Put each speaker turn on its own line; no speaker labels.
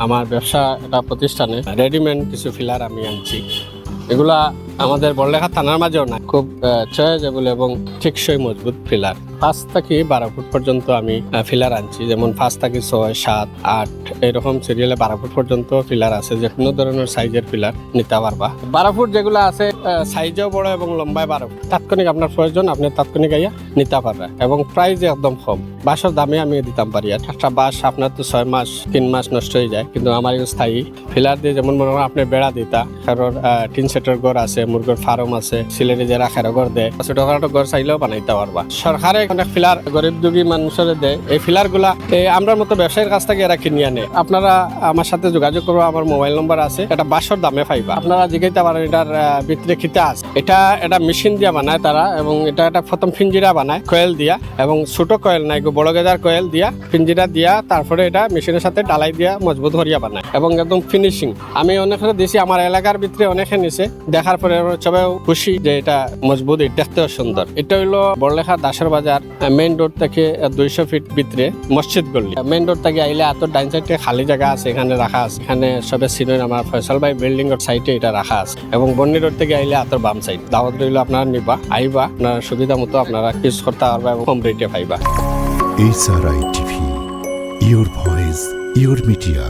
আমার ব্যবসা একটা প্রতিষ্ঠানে রেডিমেড কিছু ফিলার আমি আনছি। এগুলা আমাদের বড়লেখা থানার মাঝেও না, খুব চয়েজেবল এবং টেকসই মজবুত ফিলার। 5 থেকে 12 ফুট পর্যন্ত আমি ফিলার আনছি, যেমন 5 থেকে 6, 7, 8 এরকম সিরিয়ালে 12 ফুট পর্যন্ত ফিলার আছে। যে কোনো ধরনের সাইজের ফিলার নিতে পারবা। 12 ফুট যেগুলো আছে সাইজও বড় এবং লম্বায় 12 ফুট। তাৎক্ষণিক আপনার প্রয়োজন, আপনি তাৎক্ষণিক আইয়া নিতে পারবেন এবং প্রাইস একদম কম। বাঁশের দামে আমি দিতাম পারি। একটা বাঁশ আপনার তো 6 মাস 3 মাস নষ্ট হয়ে যায়, কিন্তু আমার স্থায়ী ফিলার দিয়ে যেমন মনে হয় আপনি বেড়া দিতা, কারণ টিন সেটের ঘর আছে, মুরগির ফার্ম আছে, সিলেটে যে রাখার ঘর দেয়, ছোটখাটো ঘর চাইলেও বানাইতে পারবা। সরকারে অনেক ফিলার গরিব দুঃখী মানুষের দেয়। এই ফিলার গুলা আমরা মতো ব্যবসায়ীর কাছ থেকে এরা কিনে আনে। আপনারা আমার সাথে যোগাযোগ করবো, আমার মোবাইল নম্বর আছে। এটা বাঁশের দামে পাইবা। আপনারা জিজ্ঞাসা পারেন এটার ভিতরে খিতা আছে। এটা মেশিন দিয়া বানায় তারা, এবং এটা প্রথম ফিঞ্জিরা বানায় কয়েল দিয়া, এবং ছোট কয়েল নাই, বড় গেজার কয়েল দিয়া ফিঞ্জিরা দিয়া, তারপরে এটা মেশিনের সাথে ডালাই দিয়া মজবুত করিয়া বানায় এবং একদম ফিনিশিং। আমি অনেকে দিয়েছি, আমার এলাকার ভিতরে অনেকে নিছে, দেখার পরে সবাই খুশি যে এটা মজবুত, দেখতেও সুন্দর। এটা হইলো বড়লেখা দাসের বাজার মেইন রোড থেকে 200 ফিট ভিতরে মসজিদ গল্লি। মেইন রোড থেকে আইলে আত ডাইন সাইডে খালি জায়গা আছে, এখানে রাখা আছে। এখানে সবে সিনেন আমার ফয়সাল ভাই বিল্ডিং এর সাইডে এটা রাখা আছে, এবং বন্নি রোড থেকে আইলে আতর বাম সাইড। দাওয়াত রইল, আপনারা নিবা, আইবা, আপনার সুবিধা মতো আপনারা ইউজ করতে পারবা এবং কম রেটে পাইবা।
SRI TV, your voice, your media.